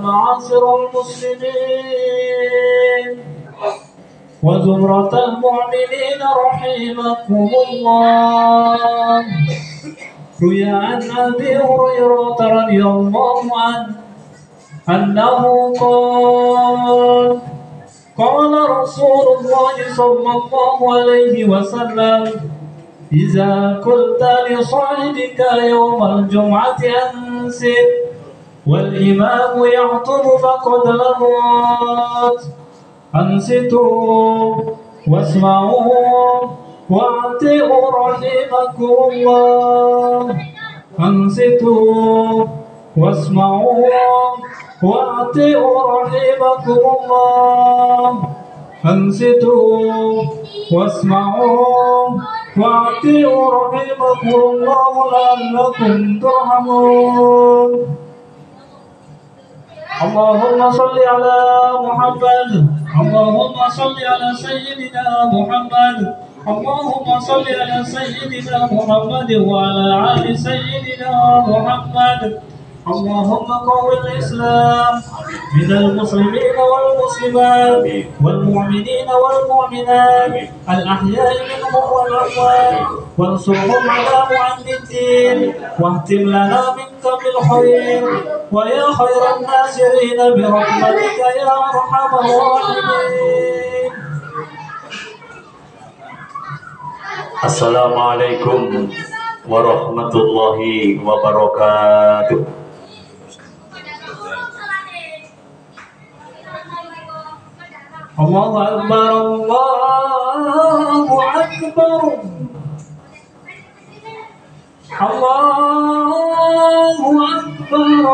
معاشر المسلمين وزمرة المؤمنين رحمكم الله. روي عن أبي هريرة رضي الله عنه أنه قال رسول الله صلى الله عليه وسلم: إذا قلت لصاحبك يوم الجمعة أنصت والإمام يخطب فقد لغوت، أنصتوا واسمعوا وأطيعوا رحمكم الله. أنصتوا واسمعوا وأطيعوا رحمكم الله. أنصتوا واسمعوا وأطيعوا رحمكم الله لعلكم ترحمون. اللهم صل على محمد. اللهم صل على سيدنا محمد. اللهم صل على سيدنا محمد وعلى آل سيدنا محمد. اللهم قوِ الإسلام من المسلمين والمسلمات والمؤمنين والمؤمنات الأحياء منهم والأموات، وانصرهم على معد الدين، واهتم لنا منك بالخير ويا خير الناصرين برحمتك يا أرحم الراحمين. Assalamualaikum warahmatullahi wabarakatuh. Allahu Akbar, Allahu Akbar, Allahu Akbar,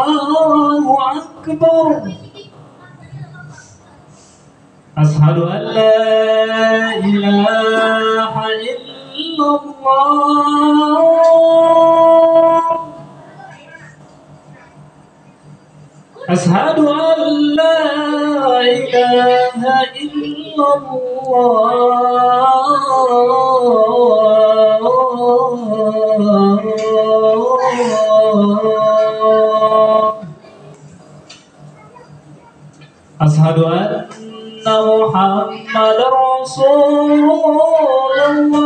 Allahu Akbar. Ashhadu an la ilaha illallah. أشهد أن لا إله إلا الله. أشهد أن محمد رسول الله.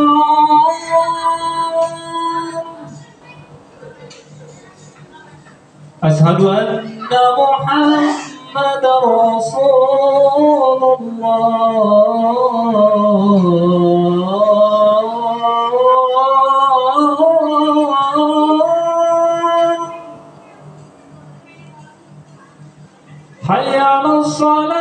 أشهد أن محمد رسول الله. حي على الصلاة.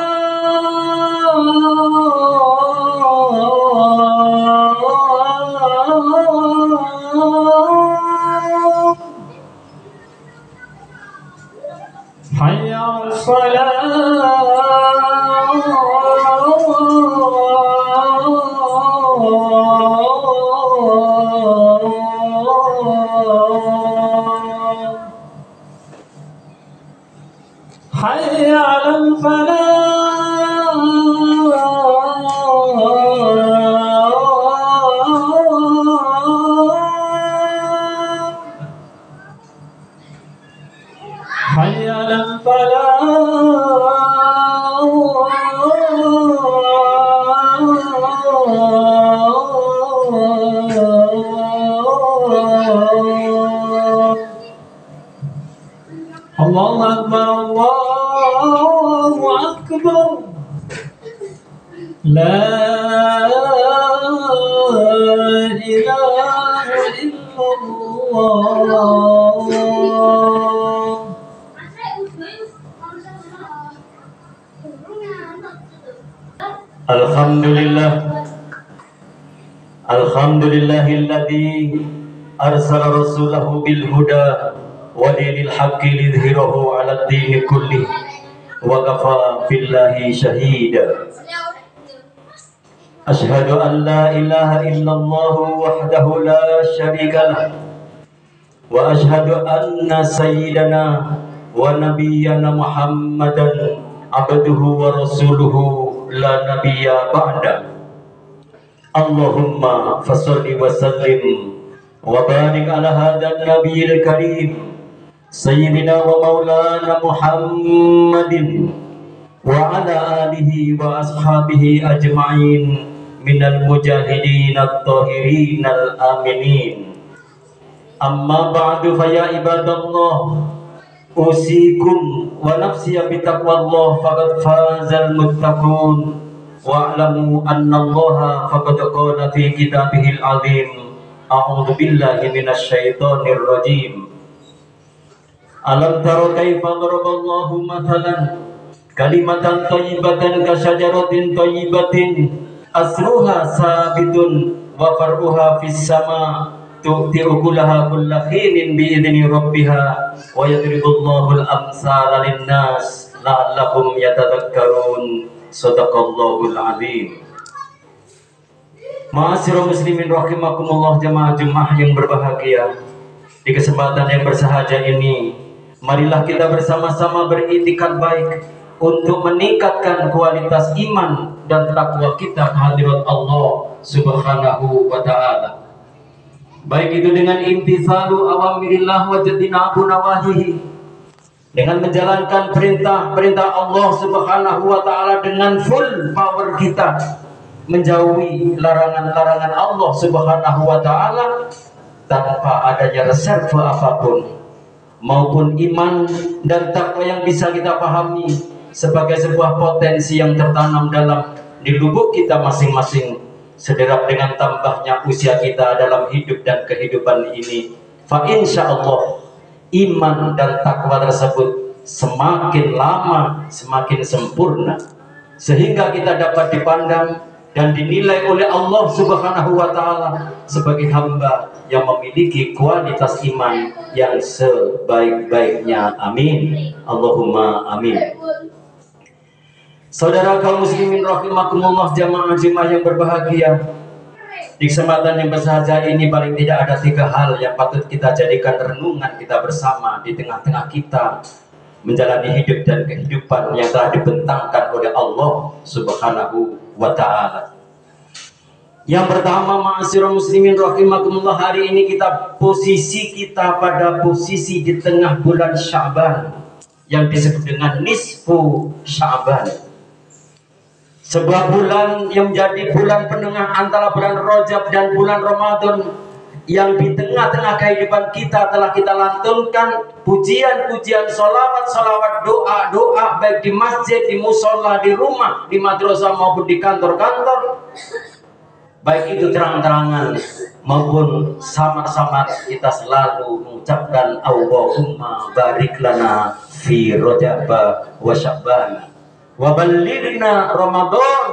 حي على الصلاة. حي على الفلاح. حي على الفلاح. الله أكبر، الله أكبر. لا إله إلا الله. Alhamdulillah, alhamdulillahilladzi arsala rasulahu bil huda wa dinil haqqi lidhhirahu 'alad dini kulli wa kafa billahi shahida. Ashhadu an la ilaha illallah wahdahu la syarika lah wa ashhadu anna sayyidana wa nabiyyana Muhammadan abduhu wa rasuluhu la nabiyya ba'da. Allahumma fasalli wa sallim وبارك على هذا النبي الكريم سيدنا ومولانا محمد وعلى آله وأصحابه أجمعين من المجاهدين الطاهرين الآمنين. أما بعد فيا عباد الله أوصيكم ونفسي بتقوى الله فقد فاز المتقون واعلموا أن الله فقد قال في كتابه العظيم أعوذ بالله من الشيطان الرجيم ألم تر كيف ضرب الله مثلا كلمة طيبة كشجرة طيبة أصلها ثابت وفرعها في السماء تؤتي أكلها كل حين بإذن ربها ويضرب الله الأمثال للناس لعلهم يتذكرون. Sadaqallahul azim. Ma'asyiral muslimin rahimakumullah, jemaah-jemaah yang berbahagia. Di kesempatan yang bersahaja ini, marilah kita bersama-sama beritikad baik untuk meningkatkan kualitas iman dan takwa kita kehadirat Allah Subhanahu wa taala. Baik itu dengan imtithalu awamirillah wa jatinabu nawahihi, dengan menjalankan perintah-perintah Allah Subhanahu wa taala dengan full power kita, menjauhi larangan-larangan Allah Subhanahu wa taala tanpa adanya reserve apapun, maupun iman dan takwa yang bisa kita pahami sebagai sebuah potensi yang tertanam dalam di lubuk kita masing-masing sederap dengan tambahnya usia kita dalam hidup dan kehidupan ini. Fa insyaallah iman dan takwa tersebut semakin lama semakin sempurna sehingga kita dapat dipandang dan dinilai oleh Allah Subhanahu wa taala sebagai hamba yang memiliki kualitas iman yang sebaik-baiknya. Amin. Allahumma amin. Saudara kaum muslimin rahimakumullah, jamaah-jemaah yang berbahagia. Di kesempatan yang bersahaja ini paling tidak ada 3 hal yang patut kita jadikan renungan kita bersama di tengah-tengah kita menjalani hidup dan kehidupan yang telah dibentangkan oleh Allah Subhanahu wa taala. Yang pertama, ma'asyiral muslimin rahimakumullah, hari ini posisi kita pada posisi di tengah bulan Sya'ban yang disebut dengan nisfu Sya'ban. Sebuah bulan yang menjadi bulan penengah antara bulan Rajab dan bulan Ramadan, yang di tengah-tengah kehidupan kita telah kita lantunkan pujian-pujian, solawat-solawat, doa-doa, baik di masjid, di musola, di rumah, di madrasah maupun di kantor-kantor, baik itu terang-terangan maupun samar-samar, kita selalu mengucapkan Allahumma barik lana fi Rajab wa Sya'ban wa balighna Ramadan.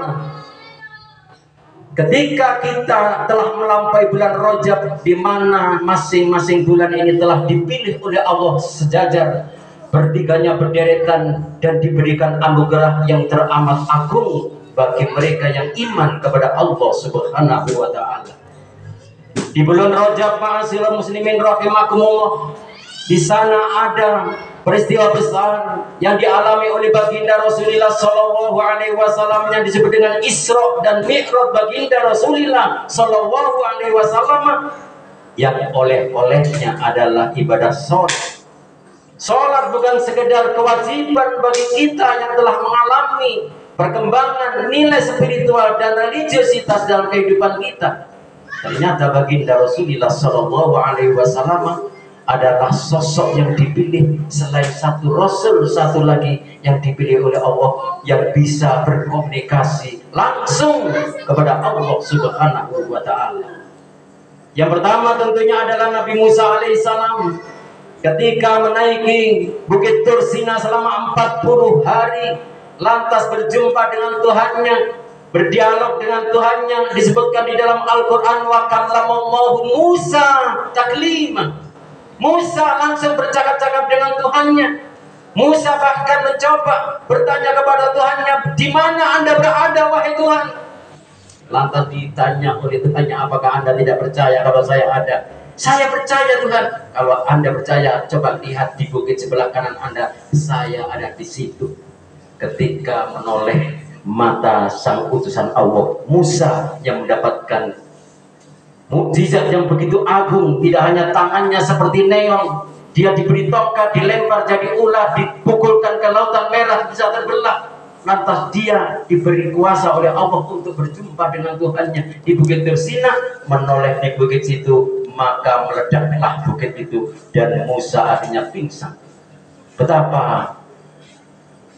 Ketika kita telah melampaui bulan Rajab, di mana masing-masing bulan ini telah dipilih oleh Allah sejajar, bertiganya berderetan, dan diberikan anugerah yang teramat agung bagi mereka yang iman kepada Allah Subhanahu wa taala. Di bulan Rajab, ma'asyiral muslimin rahimakumullah, di sana ada peristiwa besar yang dialami oleh baginda Rasulullah Sallallahu Alaihi Wasallam yang disebut dengan Isra dan Mi'raj baginda Rasulullah Sallallahu Alaihi Wasallam, yang oleh-olehnya adalah ibadah sholat. Sholat bukan sekedar kewajiban bagi kita yang telah mengalami perkembangan nilai spiritual dan religiositas dalam kehidupan kita. Ternyata baginda Rasulullah Sallallahu Alaihi Wasallam adalah sosok yang dipilih selain satu Rasul, satu lagi yang dipilih oleh Allah yang bisa berkomunikasi langsung kepada Allah Subhanahu wa taala. Yang pertama tentunya adalah Nabi Musa alaihissalam, ketika menaiki Bukit Tur Sina selama 40 hari, lantas berjumpa dengan Tuhannya, berdialog dengan Tuhannya, disebutkan di dalam Al-Quran, wa kallamallahu Musa taklima. Musa langsung bercakap-cakap dengan Tuhannya. Musa bahkan mencoba bertanya kepada Tuhannya, di mana Anda berada wahai Tuhan? Lantas ditanya oleh Tuhannya, apakah Anda tidak percaya kalau saya ada? Saya percaya Tuhan. Kalau Anda percaya, coba lihat di bukit sebelah kanan Anda, saya ada di situ. Ketika menoleh mata sang utusan Allah, Musa yang mendapatkan Mukjizat yang begitu agung, tidak hanya tangannya seperti neon, dia diberi tongkat, dilempar jadi ular, dipukulkan ke lautan merah bisa terbelah. Lantas dia diberi kuasa oleh Allah untuk berjumpa dengan Tuhannya di Bukit Tursina, menoleh di bukit situ, maka meledaklah bukit itu dan Musa akhirnya pingsan. Betapa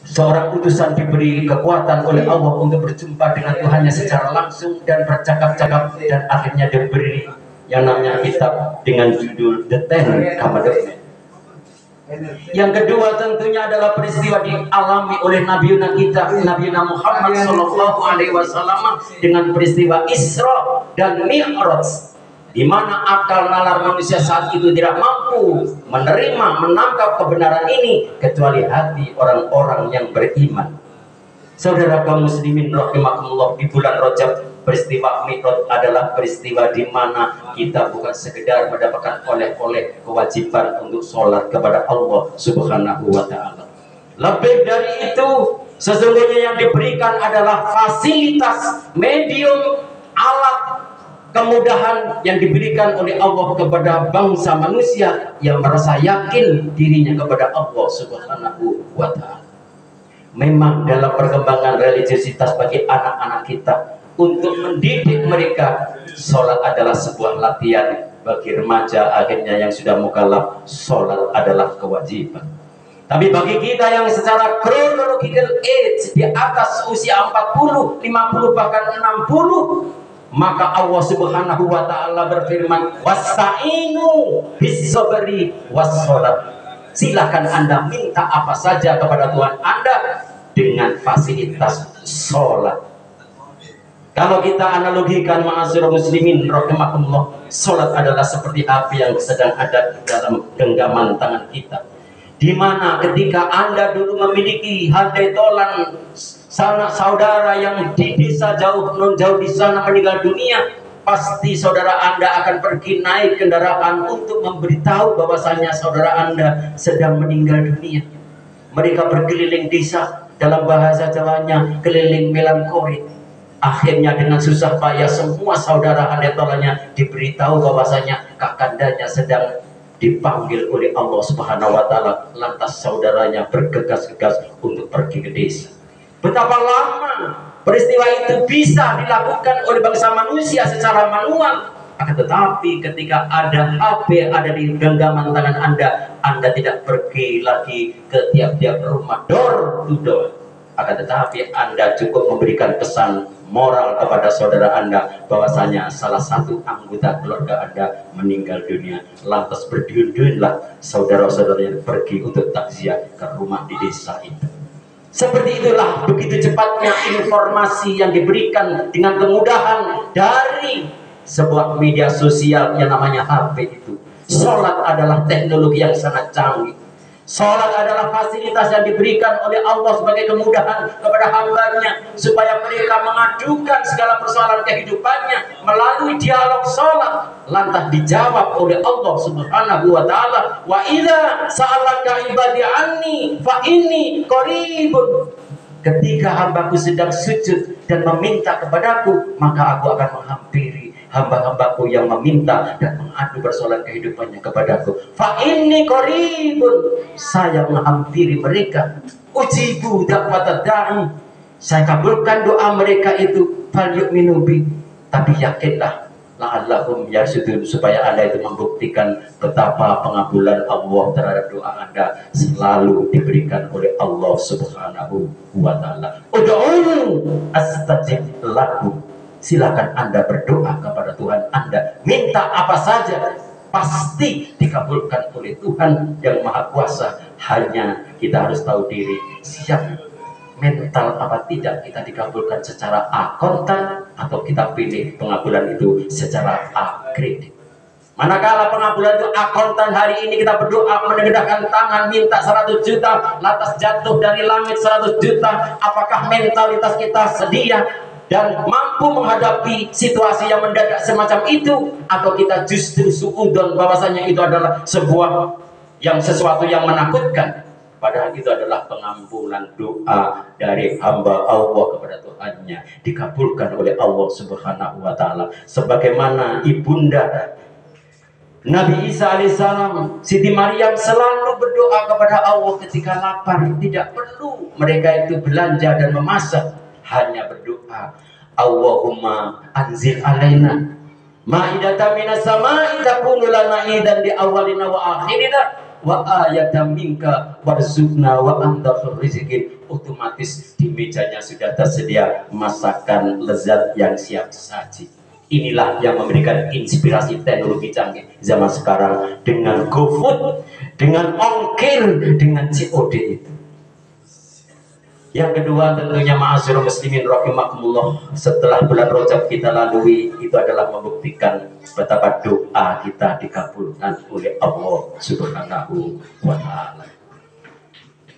seorang utusan diberi kekuatan oleh Allah untuk berjumpa dengan Tuhannya secara langsung dan bercakap-cakap, dan akhirnya diberi yang namanya kitab dengan judul The Ten Commandments. Yang kedua tentunya adalah peristiwa dialami oleh Nabi kita, Nabi Muhammad Sallallahu Alaihi Wasallam, dengan peristiwa Isra dan Mi'raj, di mana akal nalar manusia saat itu tidak mampu menerima, menangkap kebenaran ini kecuali hati orang-orang yang beriman. Saudara kaum muslimin rahimakumullah, di bulan Rajab peristiwa Mi'raj adalah peristiwa di mana kita bukan sekedar mendapatkan oleh-oleh kewajiban untuk sholat kepada Allah Subhanahu wa Ta'ala. Lebih dari itu, sesungguhnya yang diberikan adalah fasilitas, medium, alat, kemudahan yang diberikan oleh Allah kepada bangsa manusia yang merasa yakin dirinya kepada Allah Subhanahu wa Ta'ala. Memang dalam perkembangan religiositas bagi anak-anak kita, untuk mendidik mereka, sholat adalah sebuah latihan. Bagi remaja akhirnya yang sudah mukallaf, sholat adalah kewajiban. Tapi bagi kita yang secara chronological age, di atas usia 40, 50, bahkan 60, maka Allah Subhanahu wa Ta'ala berfirman, wasta'inu bis-sabri was-sholat. Silakan Anda minta apa saja kepada Tuhan Anda dengan fasilitas sholat. Kalau kita analogikan, ma'asyiral muslimin rahimakumullah, sholat adalah seperti api yang sedang ada dalam genggaman tangan kita. Di mana ketika Anda dulu memiliki handai tolan sanak saudara yang di desa jauh non jauh di sana meninggal dunia, pasti saudara Anda akan pergi naik kendaraan untuk memberitahu bahwasanya saudara Anda sedang meninggal dunia. Mereka berkeliling desa, dalam bahasa Jawanya keliling melankolis. Akhirnya dengan susah payah semua saudara handetolannya diberitahu bahwasanya kakandanya sedang dipanggil oleh Allah Subhanahu wa Ta'ala. Lantas saudaranya bergegas-gegas untuk pergi ke desa. Betapa lama peristiwa itu bisa dilakukan oleh bangsa manusia secara manual. Akan tetapi ketika ada HP ada di genggaman tangan Anda tidak pergi lagi ke tiap-tiap rumah door to door. Akan tetapi Anda cukup memberikan pesan moral kepada saudara Anda bahwasanya salah satu anggota keluarga Anda meninggal dunia. Lantas berduyun-duyunlah saudara-saudaranya pergi untuk takziah ke rumah di desa itu. Seperti itulah begitu cepatnya informasi yang diberikan dengan kemudahan dari sebuah media sosial yang namanya HP itu. Sholat adalah teknologi yang sangat canggih. Sholat adalah fasilitas yang diberikan oleh Allah sebagai kemudahan kepada hambanya supaya mereka mengadukan segala persoalan kehidupannya melalui dialog sholat. Lantas dijawab oleh Allah Subhanahu wa Ta'ala, wa idza sa'alaka ibadi anni fa inni qaribun. Ketika hambaku sedang sujud dan meminta kepadaku, maka aku akan menghampiri hamba-hambaku yang meminta dan mengadu persoalan kehidupannya kepadaku. Fa inni qaribun, saya menghampiri mereka. Ujibu da'watad da'i, saya kabulkan doa mereka itu. Fal yu'minu bi, tapi yakinlah la'allahum yarsudun, supaya Anda itu membuktikan betapa pengabulan Allah terhadap doa Anda selalu diberikan oleh Allah Subhanahu wa Ta'ala. Ud'u astajib lakum, silakan Anda berdoa kepada Tuhan Anda, minta apa saja, pasti dikabulkan oleh Tuhan yang Maha Kuasa. Hanya kita harus tahu diri, siap mental apa tidak kita dikabulkan secara akontan, atau kita pilih pengabulan itu secara akredit. Manakala pengabulan itu akontan, hari ini kita berdoa menegakkan tangan minta 100 juta, lantas jatuh dari langit 100 juta. Apakah mentalitas kita sedia dan mampu menghadapi situasi yang mendadak semacam itu, atau kita justru suudon bahwasanya itu adalah sesuatu yang menakutkan? Padahal itu adalah pengampunan doa dari hamba Allah kepada Tuhannya, dikabulkan oleh Allah Subhanahu wa taala. Sebagaimana ibunda Nabi Isa alaihissalam, Siti Maryam selalu berdoa kepada Allah ketika lapar. Tidak perlu mereka itu belanja dan memasak, hanya berdoa, Allahumma anzil alaina ma'idatan minas sama'i takunu lana idan di awalina wa akhirina wa ayatan minka warzuqna wa anta khairur rizqin. Otomatis di mejanya sudah tersedia masakan lezat yang siap saji. Inilah yang memberikan inspirasi teknologi canggih zaman sekarang dengan GoFood, dengan ongkir, dengan COD itu. Yang kedua tentunya ma'asyiral muslimin rahimakumullah, setelah bulan Rajab kita lalui, itu adalah membuktikan betapa doa kita dikabulkan oleh Allah Subhanahu wa taala.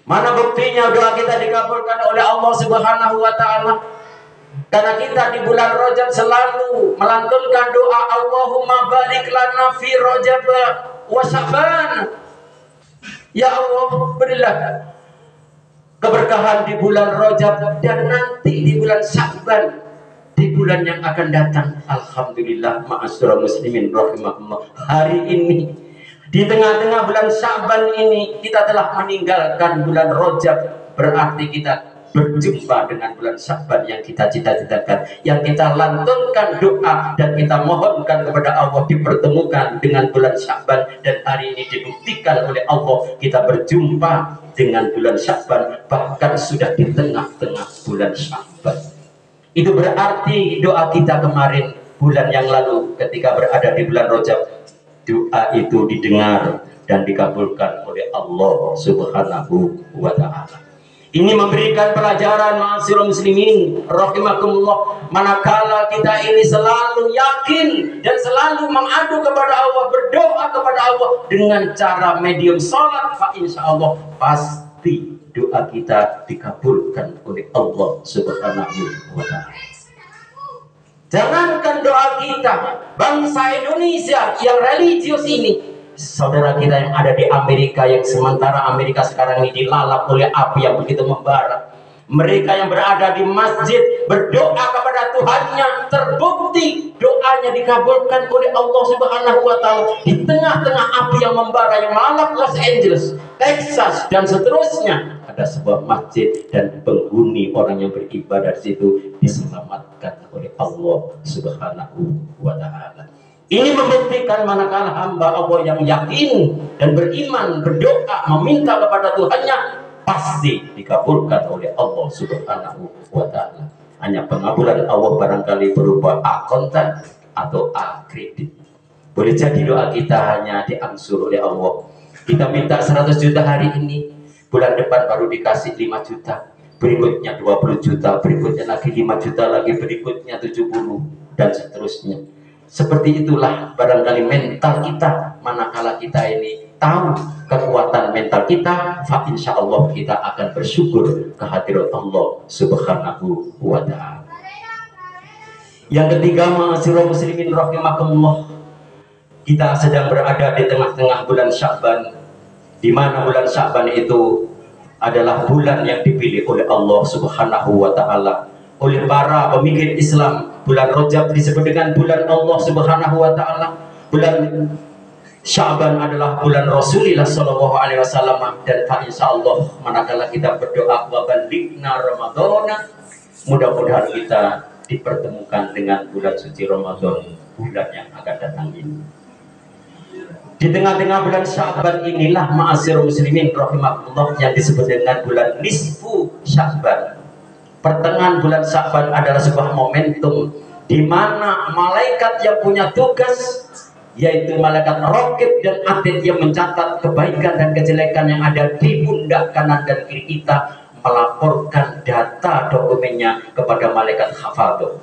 Mana buktinya doa kita dikabulkan oleh Allah Subhanahu wa taala? Karena kita di bulan Rajab selalu melantunkan doa Allahumma barik lana fi Rajab wa Sya'ban. Ya Allah, berilah keberkahan di bulan Rajab dan nanti di bulan Sya'ban, di bulan yang akan datang. Alhamdulillah ma'asyiral muslimin rahimakumullah, hari ini di tengah-tengah bulan Sya'ban ini kita telah meninggalkan bulan Rajab. Berarti kita berjumpa dengan bulan Sya'ban yang kita cita-citakan, yang kita lantunkan doa dan kita mohonkan kepada Allah dipertemukan dengan bulan Sya'ban. Dan hari ini dibuktikan oleh Allah kita berjumpa dengan bulan Sya'ban, bahkan sudah di tengah-tengah bulan Sya'ban. Itu berarti doa kita kemarin bulan yang lalu ketika berada di bulan Rajab, doa itu didengar dan dikabulkan oleh Allah Subhanahu wa taala. Ini memberikan pelajaran ma'asyiral muslimin rahimakumullah, manakala kita ini selalu yakin dan selalu mengadu kepada Allah, berdoa kepada Allah dengan cara medium salat, fa insyaallah pasti doa kita dikabulkan oleh Allah Subhanahu wa taala. Jangankan doa kita, bangsa Indonesia yang religius ini, saudara kita yang ada di Amerika, yang sementara Amerika sekarang ini dilalap oleh api yang begitu membara. Mereka yang berada di masjid berdoa kepada Tuhannya, terbukti doanya dikabulkan oleh Allah Subhanahu wa taala. Di tengah-tengah api yang membara yang melalap Los Angeles, Texas dan seterusnya, ada sebuah masjid dan penghuni orang yang beribadah di situ diselamatkan oleh Allah Subhanahu wa taala. Ini membuktikan manakala hamba Allah yang yakin dan beriman, berdoa, meminta kepada Tuhannya, pasti dikabulkan oleh Allah Subhanahu wa taala. Hanya pengabulan Allah barangkali berupa akontan atau kredit. Boleh jadi doa kita hanya diangsur oleh Allah. Kita minta 100 juta hari ini, bulan depan baru dikasih 5 juta, berikutnya 20 juta, berikutnya lagi 5 juta lagi, berikutnya 70 dan seterusnya. Seperti itulah barangkali mental kita, manakala kita ini tahu kekuatan mental kita, fa insyaallah kita akan bersyukur kehadirat Allah Subhanahu wa taala. Yang ketiga, ma'asyiral muslimin rahimakumullah, kita sedang berada di tengah-tengah bulan Sya'ban, di mana bulan Sya'ban itu adalah bulan yang dipilih oleh Allah Subhanahu wa taala oleh para pemikir Islam. Bulan Rajab disebut dengan bulan Allah Subhanahu wa taala. Bulan Sya'ban adalah bulan Rasulullah sallallahu alaihi wasallam. Dan insyaallah manakala kita berdoa wa balighna Ramadhana, mudah-mudahan kita dipertemukan dengan bulan suci Ramadan, bulan yang akan datang ini. Di tengah-tengah bulan Sya'ban inilah ma'asyiral muslimin rahimakumullah yang disebut dengan bulan nisfu Sya'ban. Pertengahan bulan Sya'ban adalah sebuah momentum di mana malaikat yang punya tugas, yaitu malaikat raqib dan atid yang mencatat kebaikan dan kejelekan yang ada di pundak kanan dan kiri kita, melaporkan data dokumennya kepada malaikat hafadhah.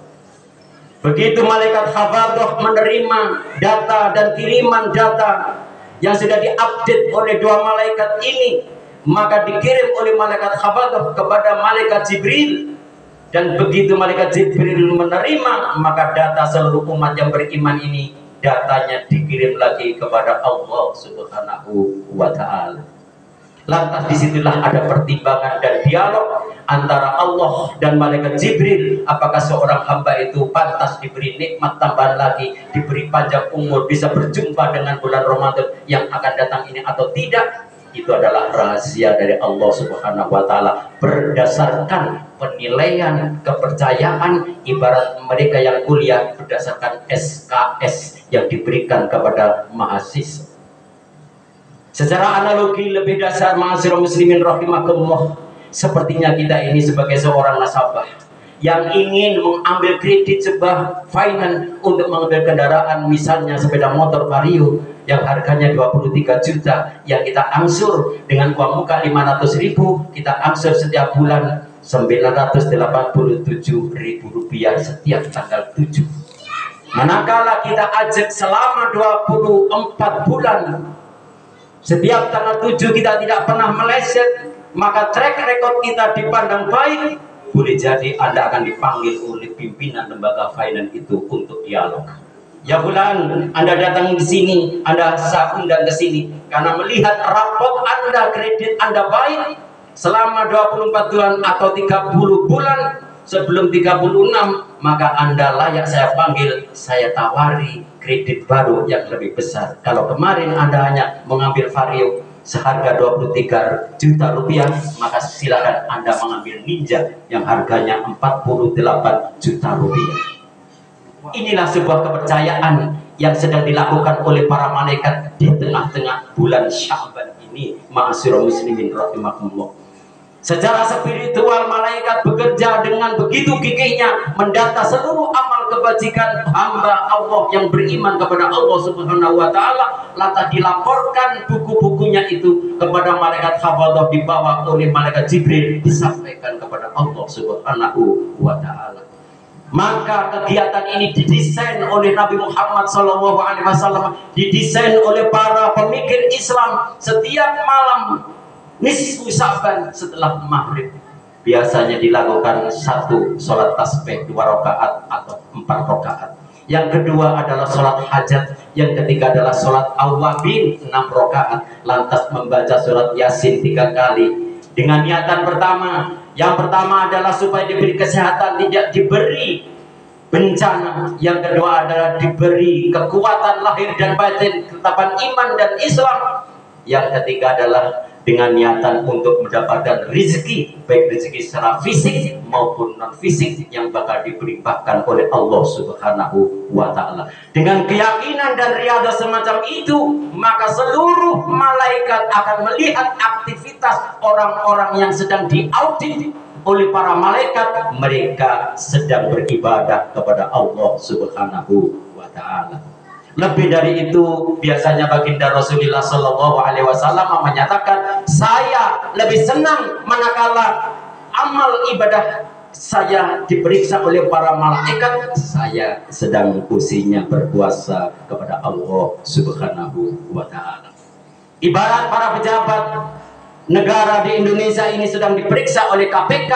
Begitu malaikat hafadhah menerima data dan kiriman data yang sudah diupdate oleh dua malaikat ini, maka dikirim oleh malaikat hafadhah kepada malaikat Jibril. Dan begitu malaikat Jibril menerima, maka data seluruh umat yang beriman ini, datanya dikirim lagi kepada Allah Subhanahu wa taala. Lantas disitulah ada pertimbangan dan dialog antara Allah dan malaikat Jibril. Apakah seorang hamba itu pantas diberi nikmat tambahan lagi, diberi panjang umur, bisa berjumpa dengan bulan Ramadan yang akan datang ini atau tidak? Itu adalah rahasia dari Allah Subhanahu wa Ta'ala, berdasarkan penilaian kepercayaan. Ibarat mereka yang kuliah berdasarkan SKS yang diberikan kepada mahasiswa. Secara analogi lebih dasar, ma'asyiral muslimin rahimakumullah, sepertinya kita ini sebagai seorang nasabah yang ingin mengambil kredit sebuah finance untuk mengambil kendaraan, misalnya sepeda motor Vario yang harganya 23 juta, yang kita angsur dengan uang muka 500.000, kita angsur setiap bulan 987.000 rupiah setiap tanggal 7. Manakala kita ajak selama 24 bulan, setiap tanggal 7 kita tidak pernah meleset, maka track record kita dipandang baik. Boleh jadi Anda akan dipanggil oleh pimpinan lembaga finance itu untuk dialog. Ya bulan, Anda datang di sini, Anda saya undang ke sini karena melihat rapot Anda, kredit Anda baik selama 24 bulan atau 30 bulan. Sebelum 36, maka Anda layak saya panggil, saya tawari kredit baru yang lebih besar. Kalau kemarin Anda hanya mengambil Vario seharga 23 juta rupiah, maka silakan Anda mengambil Ninja yang harganya 48 juta rupiah. Inilah sebuah kepercayaan yang sedang dilakukan oleh para malaikat di tengah-tengah bulan Sya'ban ini, ma'asyiral muslimin rahimakumullah. Secara spiritual, malaikat bekerja dengan begitu gigihnya mendata seluruh amal kebajikan hamba Allah yang beriman kepada Allah Subhanahu wa Ta'ala. Lantas dilaporkan buku-bukunya itu kepada malaikat hafadzah, dibawa oleh malaikat Jibril, disampaikan kepada Allah Subhanahu wa Ta'ala. Maka kegiatan ini didesain oleh Nabi Muhammad SAW, didesain oleh para pemikir Islam. Setiap malam nisfu Sya'ban setelah maghrib biasanya dilakukan satu sholat tasbih 2 rakaat atau 4 rakaat. Yang kedua adalah sholat hajat. Yang ketiga adalah sholat awwabin 6 rakaat. Lantas membaca surat Yasin 3 kali dengan niatan pertama. Yang pertama adalah supaya diberi kesehatan, tidak diberi bencana. Yang kedua adalah diberi kekuatan lahir dan batin, ketetapan iman dan Islam. Yang ketiga adalah dengan niatan untuk mendapatkan rezeki, baik rezeki secara fisik maupun non fisik yang bakal diberikan oleh Allah Subhanahu wa Ta'ala. Dengan keyakinan dan riyadhah semacam itu, maka seluruh malaikat akan melihat aktivitas orang-orang yang sedang diaudit oleh para malaikat. Mereka sedang beribadah kepada Allah Subhanahu wa Ta'ala. Lebih dari itu, biasanya baginda Rasulullah Shallallahu Alaihi Wasallam menyatakan, saya lebih senang manakala amal ibadah saya diperiksa oleh para malaikat, saya sedang usinya berpuasa kepada Allah Subhanahu wa Ta'ala. Ibarat para pejabat negara di Indonesia ini sedang diperiksa oleh KPK,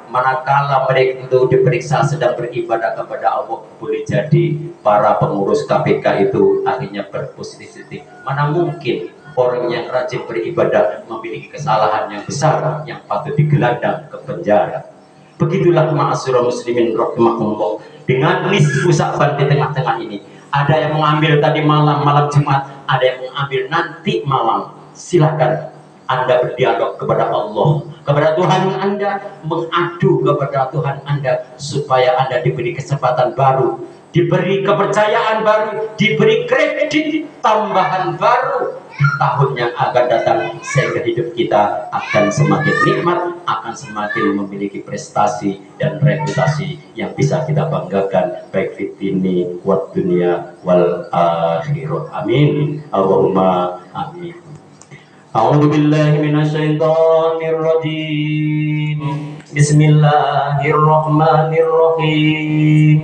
manakala mereka itu diperiksa sedang beribadah kepada Allah. Boleh jadi para pengurus KPK itu akhirnya berpositif. Mana mungkin orang yang rajin beribadah memiliki kesalahan yang besar yang patut digelandang ke penjara. Begitulah ma'asyiral muslimin rahimakumullah, dengan nisfu Sya'ban di tengah-tengah ini. Ada yang mengambil tadi malam Jumat, ada yang mengambil nanti malam. Silakan Anda berdialog kepada Allah, kepada Tuhan Anda, mengadu kepada Tuhan Anda supaya Anda diberi kesempatan baru, diberi kepercayaan baru, diberi kredit tambahan baru di tahun yang akan datang, sehingga hidup kita akan semakin nikmat, akan semakin memiliki prestasi dan reputasi yang bisa kita banggakan baik di dini wad dunia wal akhirah. Amin. Allahumma amin. A'udzu billahi minasyaitonir rajim. Bismillahirrahmanirrahim.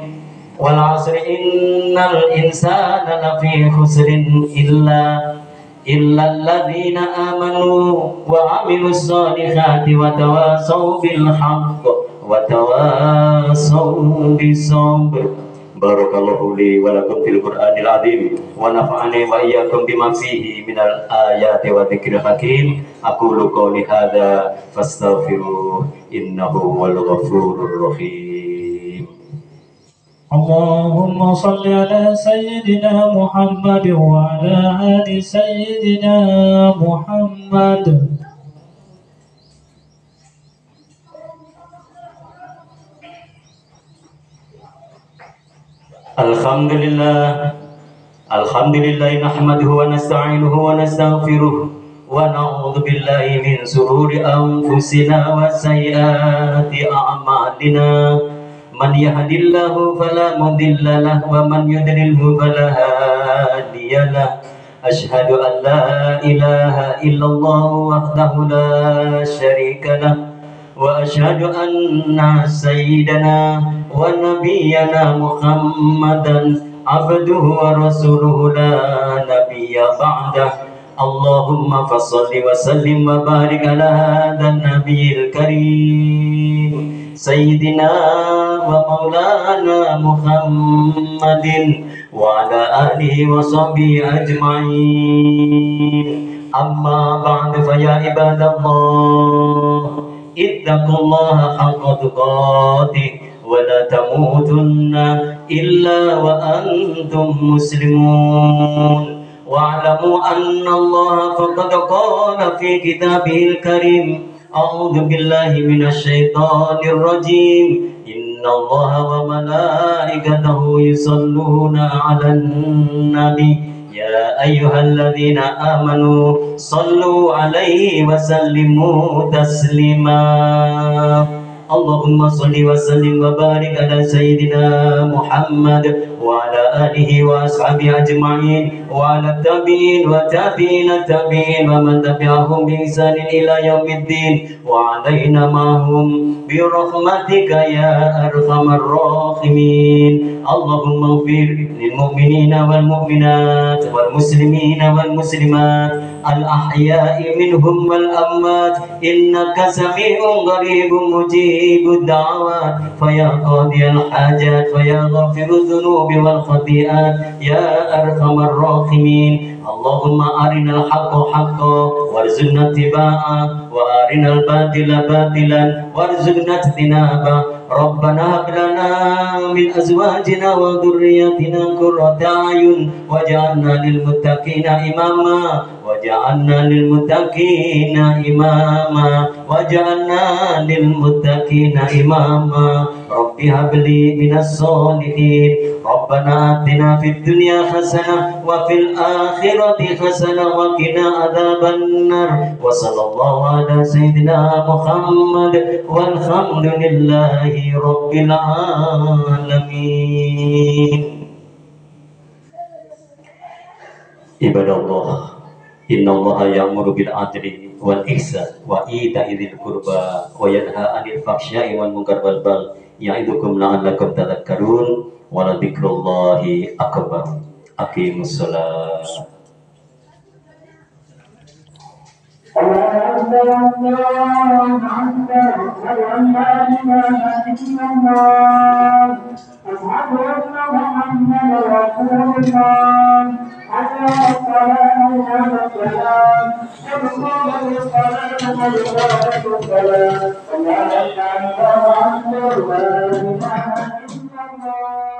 Wal 'asri innal insana lafi khusrin illa alladzina amanu wa 'amilus solihati wa tawasaw bil haqq wa tawasaw bis sabr. Barakallahu li wa lakum fil Qur'anil azim wa nafa'ani wa iyyakum bima fihi minal ayati wa dzikril hakim. Aqulu qouli hadza fastaghfiru innahu wal ghafurur rahim. اللهم صل على سيدنا محمد وعلى آل سيدنا محمد. Alhamdulillah nahmaduhu wa nasta'inuhu wa nastaghfiruh wa na'udzu billahi min sururi anfusina wa sayyiati a'malina. Man yahdihillahu fala mudilla lahu wa man yudlilhu fala hadiya lahu. Asyhadu an la ilaha illallah wahdahu la syarika lahu wa asyhadu anna sayyidana wa nabiyyana Muhammadan abduhu wa rasuluhu la nabiyya ba'dah. Allahumma fassalli wa sallim wa barik ala hadan nabiyil karim sayyidina wa maulana Muhammadin wa ala alihi wa sahbihi ajma'in. Amma ba'du fa ya ibadallah ittaqullaha haqqa tuqatih wa la tamutunna illa wa antum muslimun. Wa'lamu anna Allah faqad qala fi kitabihil karim a'udzu billahi minasy syaithanir rajim. Innallaha wa malaikatahu yusholluna 'alan nabi ya ayyuhalladzina amanu sallu 'alaihi wa sallimu taslima. Allahumma salli wa sallim wa barik ala sayyidina Muhammad wa ala alihi wa ashabihi ajma'in wa ala tabi'in wa tabi'ina tabi'in wa man tabi'ahum bi ihsanin ila yaumiddin wa alaina ma'hum bi rahmatika ya arhamar rahimin. Allahumma ighfir lil mu'minina wal mu'minat wal muslimina wal muslimat al ahya'i minhum wal amwat innaka sami'un qaribun mujibud da'wat faya qadiyal hajat faya ghafirudz dzunubi wal khati'at ya arhamar rahimin. Allahumma arinal haqqa haqqan warzuqna ittiba'ah wa arinal batila batilan warzuqna ijtinabah. Rabbana hab lana min azwajina wa dhurriyyatina qurrata a'yun waj'alna lil muttaqina imama waj'alna lil muttaqina imama waj'alna lil muttaqina imama. Rabbi habli minas solihin. Rabbana atina fid dunya hasanah wa fil akhirati hasanah wa qina adzabannar. Wa sallallahu ala sayyidina Muhammad walhamdulillahi rabbil alamin. Ibadallah, innallaha ya'muru bil adli wal ihsan wa ita'i dzil qurba wa yanha 'anil fahsya'i wal munkar wal baghi ya'idukum la'allakum tadhakkarun wa la dzikrullahi akbar. Aqimus shalah. الله أكبر أشهد أن لا إله إلا الله أشهد أن محمدا رسول الله حي على الصلاة حي على الصلاة قد قامت الصلاة قد قامت الصلاة الله أكبر لا إله إلا الله